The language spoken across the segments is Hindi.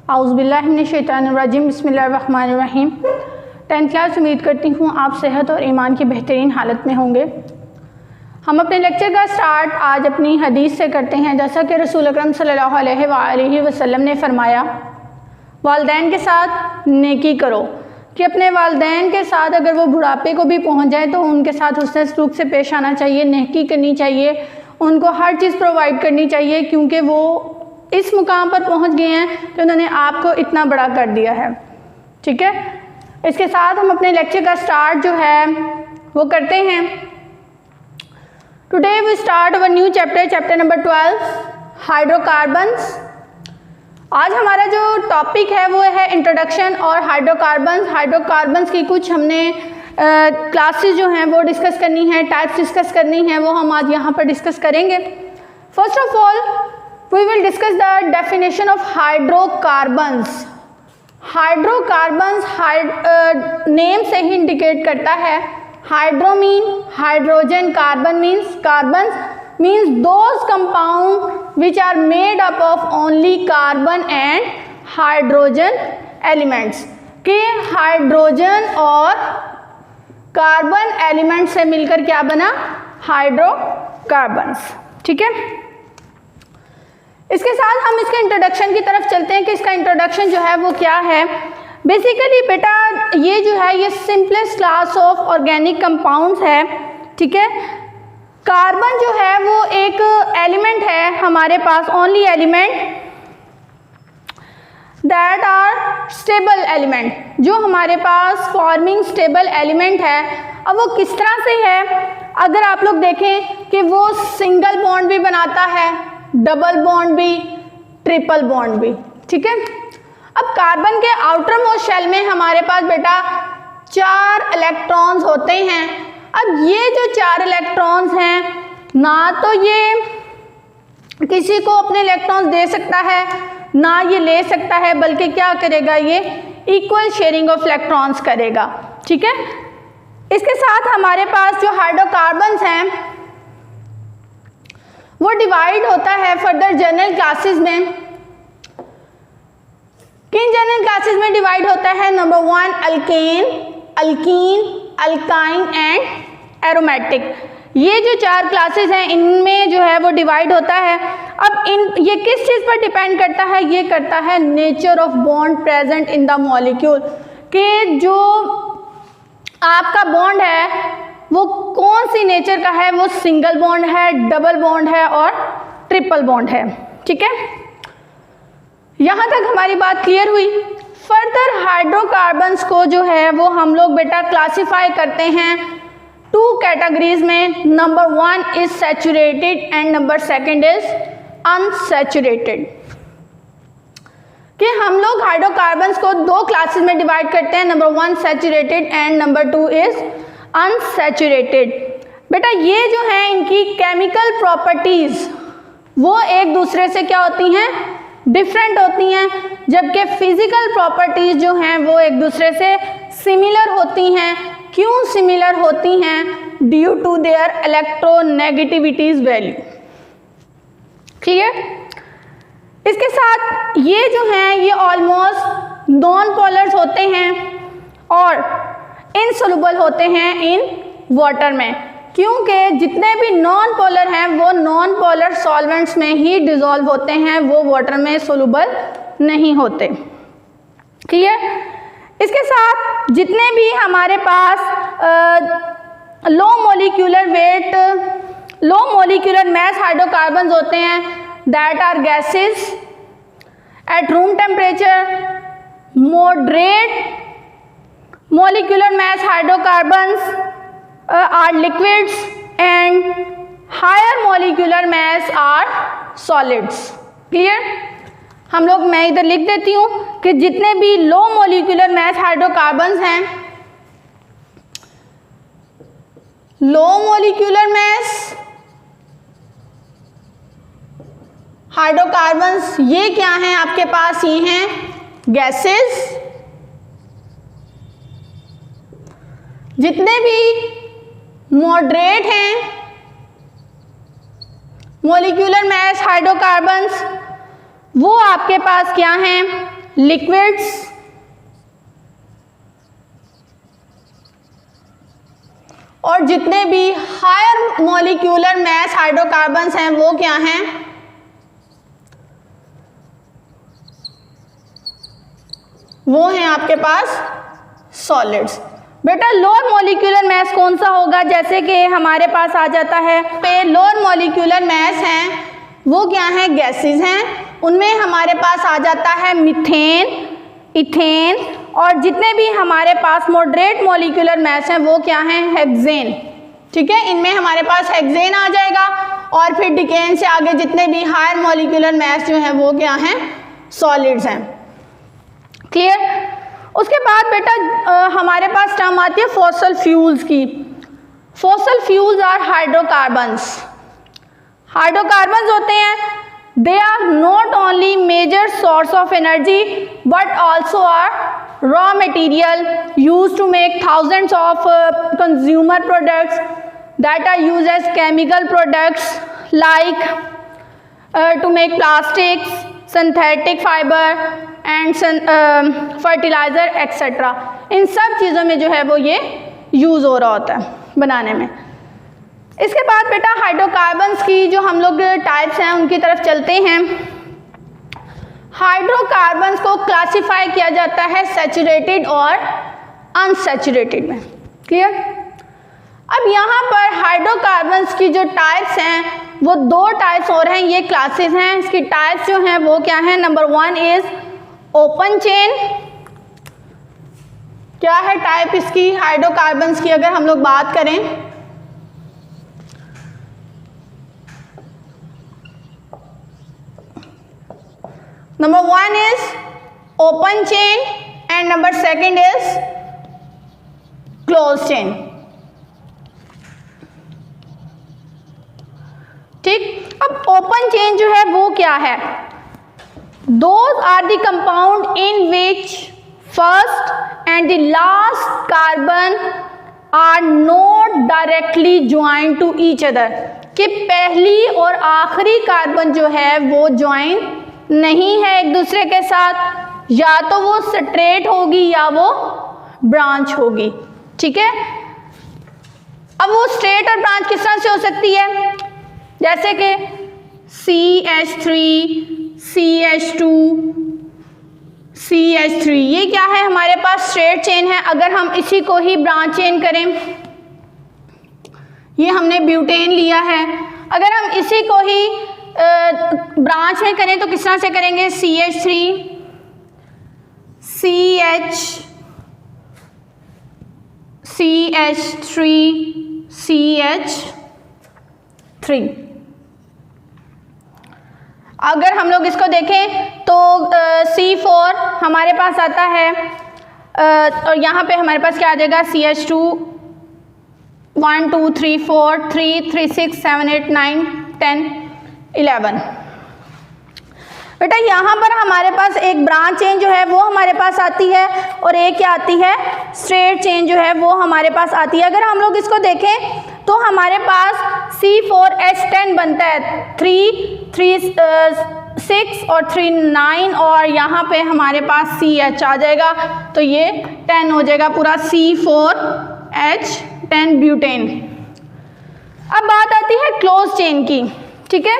औज़ुबिल्लाहिमिनश्शैतानिर्रजीम बिस्मिल्लाहिर्रहमानिर्रहीम। 10th क्लास, उम्मीद करती हूँ आप सेहत और ईमान की बेहतरीन हालत में होंगे। हम अपने लेक्चर का स्टार्ट आज अपनी हदीस से करते हैं। जैसा कि रसूल अकरम सल्लल्लाहु अलैहि वसल्लम ने फरमाया, वालिदैन के साथ नेकी करो, कि अपने वालिदैन के साथ अगर वो बुढ़ापे को भी पहुँच जाए तो उनके साथ हुस्न सलूक से पेश आना चाहिए, नेकी करनी चाहिए, उनको हर चीज़ प्रोवाइड करनी चाहिए, क्योंकि वो इस मुकाम पर पहुंच गए हैं कि उन्होंने आपको इतना बड़ा कर दिया है। ठीक है, इसके साथ हम अपने लेक्चर का स्टार्ट जो है वो करते हैं। Today we start our new chapter number 12, hydrocarbons. आज हमारा जो टॉपिक है वो है इंट्रोडक्शन और हाइड्रोकार्बन्स की कुछ हमने क्लासेस जो हैं वो डिस्कस करनी है, टाइप्स डिस्कस करनी है, वो हम आज यहाँ पर डिस्कस करेंगे। First of all we will discuss the definition of hydrocarbons. Hydrocarbons name से ही इंडिकेट करता है। Hydro mean hydrogen, carbon means those compound which are made up of only carbon and hydrogen elements, कि हाइड्रोजन और कार्बन एलिमेंट से मिलकर क्या बना, हाइड्रोकार्बन्स। ठीक है, इसके साथ हम इसके इंट्रोडक्शन की तरफ चलते हैं कि इसका इंट्रोडक्शन जो है वो क्या है। बेसिकली बेटा ये जो है ये simplest class of organic compounds है। ठीक है, कार्बन जो है वो एक एलिमेंट है हमारे पास, only element that are stable element, जो हमारे पास फॉर्मिंग स्टेबल एलिमेंट है। अब वो किस तरह से है, अगर आप लोग देखें कि वो सिंगल बॉन्ड भी बनाता है, डबल बॉन्ड भी, ट्रिपल बॉन्ड भी। ठीक है, अब कार्बन के आउटर मोस्ट शेल में हमारे पास बेटा 4 इलेक्ट्रॉन्स होते हैं। अब ये जो 4 इलेक्ट्रॉन्स हैं, ना तो ये किसी को अपने इलेक्ट्रॉन्स दे सकता है, ना ये ले सकता है, बल्कि क्या करेगा, ये इक्वल शेयरिंग ऑफ इलेक्ट्रॉन्स करेगा। ठीक है, इसके साथ हमारे पास जो हाइड्रोकार्बन्स हैं वो डिवाइड होता है फर्दर जनरल क्लासेस में। किन जनरल क्लासेस में डिवाइड होता है? Number 1 alkane, alkyne, alkyne and aromatic. ये जो 4 क्लासेस हैं इनमें जो है वो डिवाइड होता है। अब ये किस चीज़ पर डिपेंड करता है? ये करता है nature of bond present in the molecule, कि जो आपका बॉन्ड है वो कौन सी नेचर का है, वो सिंगल बॉन्ड है, डबल बॉन्ड है और ट्रिपल बॉन्ड है। ठीक है, यहाँ तक हमारी बात क्लियर हुई। फर्दर हाइड्रोकार्बन्स को जो है वो हम लोग बेटा क्लासिफाई करते हैं 2 कैटेगरीज में। Number 1 is saturated and number 2 is unsaturated. कि हम लोग हाइड्रोकार्बन्स को 2 क्लासेस में डिवाइड करते हैं। Number 1 saturated and number 2 is unsaturated. बेटा ये जो है इनकी केमिकल प्रॉपर्टीज वो एक दूसरे से क्या होती हैं, डिफरेंट होती हैं, जबकि फिजिकल प्रॉपर्टीज जो हैं वो एक दूसरे से सिमिलर होती हैं। क्यों सिमिलर होती हैं? Due to their electronegativities value. Clear? इसके साथ ये जो हैं ये ऑलमोस्ट नॉन पोलर्स होते हैं और इनसोल्युबल होते हैं इन वाटर में, क्योंकि जितने भी नॉन पोलर हैं वो नॉन पोलर सॉल्वेंट्स में ही डिसॉल्व होते हैं, वो वाटर में सोल्युबल नहीं होते। क्लियर? इसके साथ जितने भी हमारे पास low molecular weight, low molecular mass hydrocarbons होते हैं, that are gases at room temperature, moderate molecular mass hydrocarbons are liquids and higher molecular mass are solids. Clear? हम लोग, मैं इधर लिख देती हूँ कि जितने भी लो मोलिकुलर मैस हाइड्रोकार्बन्स हैं, लो मोलिकुलर मैस हाइड्रोकार्बन्स ये क्या हैं आपके पास? ये हैं गैसेस। जितने भी मॉडरेट हैं मोलिकुलर मैस हाइड्रोकार्बन्स वो आपके पास क्या हैं? लिक्विड्स, और जितने भी हायर मॉलिक्यूलर मास हाइड्रोकार्बन्स हैं वो क्या हैं, वो हैं आपके पास सॉलिड्स। बेटा लोअर मॉलिक्यूलर मास कौन सा होगा, जैसे कि हमारे पास आ जाता है पे लोअर मॉलिक्यूलर मास हैं वो क्या हैं, गैसेस हैं। उनमें हमारे पास आ जाता है मीथेन, इथेन, और जितने भी हमारे पास मॉडरेट मॉलिक्यूलर मास हैं वो क्या हैं, हेक्सेन। ठीक है, इनमें हमारे पास हेक्सेन आ जाएगा। और फिर डिकेन से आगे जितने भी हायर मॉलिक्यूलर मास जो है वो क्या हैं, सॉलिड्स हैं। क्लियर। उसके बाद बेटा हमारे पास टर्म आती है फॉसल फ्यूल्स की। Fossil fuels are hydrocarbons. Hydrocarbons होते हैं, they are not only major source of energy but also are raw material use to make thousands of consumer products that are use as chemical products like to make plastics, synthetic fibre and fertiliser etcetera. इन सब चीज़ों में जो है वो ये यूज़ हो रहा होता है बनाने में। इसके बाद बेटा हाइड्रोकार्बन्स की जो हम लोग टाइप्स हैं उनकी तरफ चलते हैं। हाइड्रोकार्बन्स को क्लासिफाई किया जाता है सैचुरेटेड और अनसैचुरेटेड में। क्लियर। अब यहाँ पर हाइड्रोकार्बन्स की जो टाइप्स हैं वो दो टाइप्स और हैं, ये क्लासेस हैं। इसकी टाइप्स जो हैं वो क्या हैं, नंबर 1 इज ओपन चेन। क्या है टाइप इसकी हाइड्रोकार्बन्स की, अगर हम लोग बात करें, number 1 is open chain and number 2 is close chain. ठीक। अब ओपन चेन जो है वो क्या है, those are the compound in which first and the last carbon are not directly joint to each other, कि पहली और आखिरी कार्बन जो है वो ज्वाइन नहीं है एक दूसरे के साथ, या तो वो स्ट्रेट होगी या वो ब्रांच होगी। ठीक है। अब वो स्ट्रेट और ब्रांच किस तरह से हो सकती है, जैसे कि CH3, CH2, CH3, ये क्या है हमारे पास स्ट्रेट चेन है। अगर हम इसी को ही ब्रांच चेन करें, ये हमने ब्यूटेन लिया है, अगर हम इसी को ही ब्रांच में करें तो किस तरह से करेंगे, CH3, CH3, CH3। अगर हम लोग इसको देखें तो C4 हमारे पास आता है, और यहाँ पे हमारे पास क्या आ जाएगा, CH2 1 2 3 4 3 3 6 7 8 9 10 11। बेटा यहाँ पर हमारे पास एक ब्रांच चेन जो है वो हमारे पास आती है, और एक क्या आती है, स्ट्रेट चेन जो है वो हमारे पास आती है। अगर हम लोग इसको देखें तो हमारे पास C4H10 बनता है, 3 3 6 और 3 9, और यहाँ पे हमारे पास CH आ जाएगा, तो ये 10 हो जाएगा पूरा C4H10 ब्यूटेन। अब बात आती है क्लोज चेन की। ठीक है।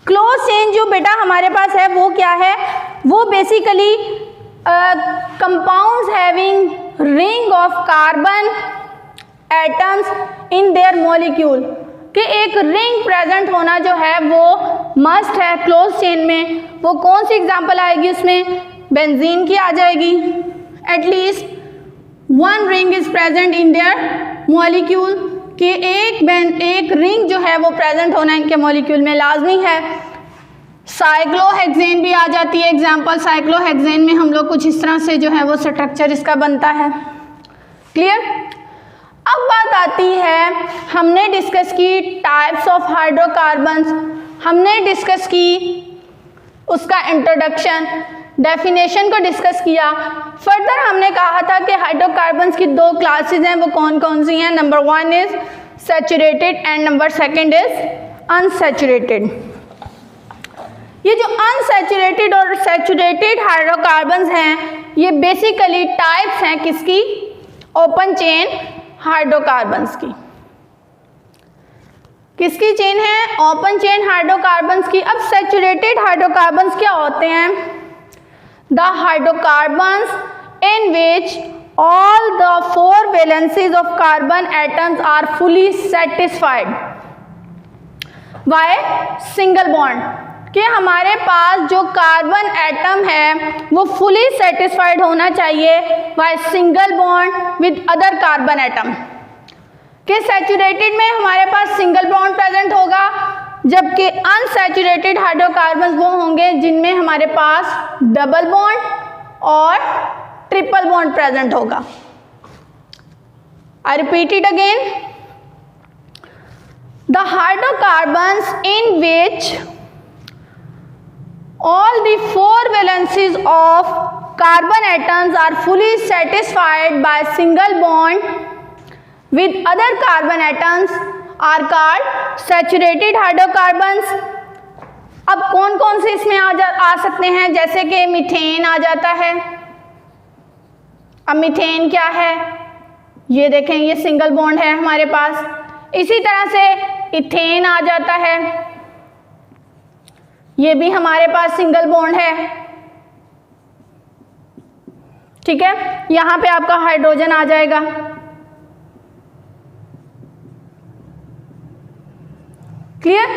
क्लोज चेन जो बेटा हमारे पास है वो क्या है, वो basically compounds having ring of carbon atoms in their molecule, कि एक रिंग प्रेजेंट होना जो है वो मस्ट है क्लोज चेन में। वो कौन सी एग्जांपल आएगी उसमें, बेंजीन की आ जाएगी, at least one ring is present in their molecule, कि एक रिंग जो है वो प्रेजेंट होना इनके मॉलिक्यूल में लाजमी है। साइक्लोहेक्सेन भी आ जाती है एग्जांपल, साइक्लोहेक्सेन में हम लोग कुछ इस तरह से जो है वो स्ट्रक्चर इसका बनता है। क्लियर। अब बात आती है, हमने डिस्कस की टाइप्स ऑफ हाइड्रोकार्बन्स, हमने डिस्कस की उसका इंट्रोडक्शन, डेफिनेशन को डिस्कस किया। फर्दर हमने कहा था कि हाइड्रोकार्बन्स की दो क्लासेस हैं, वो कौन कौन सी हैं, number 1 is saturated and number 2 is unsaturated. ये जो अनसैचुरेटेड और सैचुरेटेड हाइड्रोकार्बन्स हैं ये बेसिकली टाइप्स हैं किसकी, ओपन चेन हाइड्रोकार्बन्स की। किसकी चेन है, ओपन चेन हाइड्रोकार्बन्स की। अब सैचुरेटेड हाइड्रोकार्बन्स क्या होते हैं, the hydrocarbons in which all the 4 valencies of carbon atoms are fully satisfied by single bond, कि हमारे पास जो कार्बन एटम है वो फुली सेटिस्फाइड होना चाहिए by single bond with other carbon atom. कि सैचुरेटेड में हमारे पास सिंगल बॉन्ड प्रेजेंट होगा, जबकि अनसैचुरेटेड हाइड्रोकार्बन्स वो होंगे जिनमें हमारे पास डबल बॉन्ड और ट्रिपल बॉन्ड प्रेजेंट होगा। I repeat it again. The hydrocarbons in which all the 4 valencies of carbon atoms are fully satisfied by single bond with other carbon atoms are called saturated hydrocarbons. अब कौन कौन से इसमें आ सकते हैं, जैसे कि मीथेन आ जाता है। अब मीथेन क्या है, ये देखें, ये सिंगल बॉन्ड है हमारे पास। इसी तरह से इथेन आ जाता है, ये भी हमारे पास सिंगल बॉन्ड है। ठीक है, यहां पे आपका हाइड्रोजन आ जाएगा। क्लियर।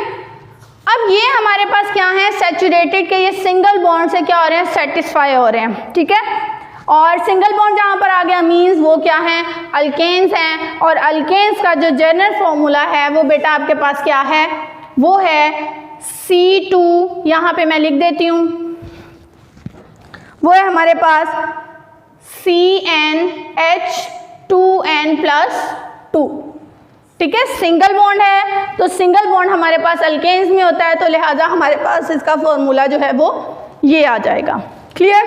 अब ये हमारे पास क्या है, सैचुरेटेड के ये सिंगल बॉन्ड से क्या हो रहे हैं, सेटिस्फाई हो रहे हैं। ठीक है, और सिंगल बॉन्ड जहाँ पर आ गया मीन्स वो क्या है, अल्केन्स हैं। और अल्केन्स का जो जनरल फॉर्मूला है वो बेटा आपके पास क्या है, वो है C2, यहाँ पे मैं लिख देती हूँ, वो है हमारे पास CnH2n+2। ठीक है, सिंगल बॉन्ड है तो सिंगल बॉन्ड हमारे पास अल्केन्स में होता है, तो लिहाजा हमारे पास इसका फॉर्मूला जो है वो ये आ जाएगा। क्लियर।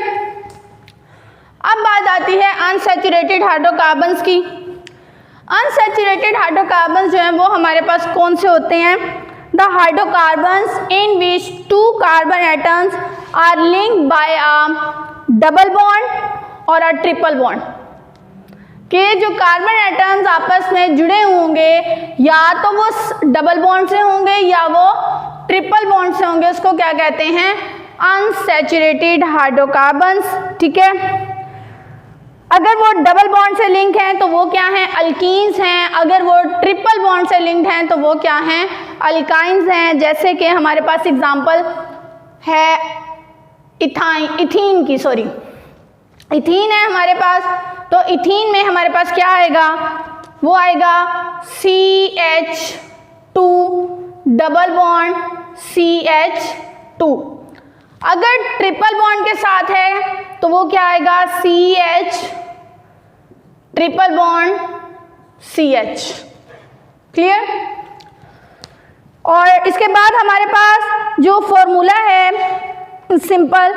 अब बात आती है अनसैचुरेटेड हाइड्रोकार्बन्स की। अनसैचुरेटेड हाइड्रोकार्बन्स जो हैं वो हमारे पास कौन से होते हैं, the hydrocarbons in which 2 carbon atoms are linked by a double bond और अ ट्रिपल बॉन्ड। के जो कार्बन एटम्स आपस में जुड़े होंगे या तो वो डबल बॉन्ड से होंगे या वो ट्रिपल बॉन्ड से होंगे, उसको क्या कहते हैं, अनसैचुरेटेड हाइड्रोकार्बन्स। ठीक है, अगर वो डबल बॉन्ड से लिंक हैं तो वो क्या हैं, अल्कीन्स हैं। अगर वो ट्रिपल बॉन्ड से लिंक्ड हैं तो वो क्या हैं, अल्काइन्स हैं। जैसे कि हमारे पास एग्जांपल है इथीन की, सॉरी इथीन है हमारे पास, तो इथीन में हमारे पास क्या आएगा, वो आएगा CH2 डबल बॉन्ड CH2। अगर ट्रिपल बॉन्ड के साथ है तो वो क्या आएगा, CH triple bond CH। Clear. और इसके बाद हमारे पास जो फॉर्मूला है सिंपल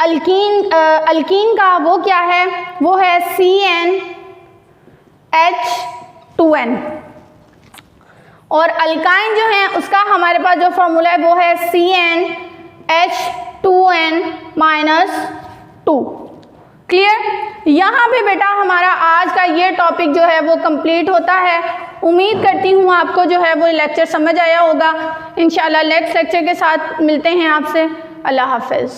अल्कीन का, वो क्या है, वो है CnH2n। और अल्काइन जो है उसका हमारे पास जो फॉर्मूला है वो है CnH2n-2। क्लियर। यहाँ पे बेटा हमारा आज का ये टॉपिक जो है वो कंप्लीट होता है। उम्मीद करती हूँ आपको जो है वो लेक्चर समझ आया होगा। इंशाल्लाह नेक्स्ट लेक्चर के साथ मिलते हैं आपसे। अल्लाह हाफ़िज़।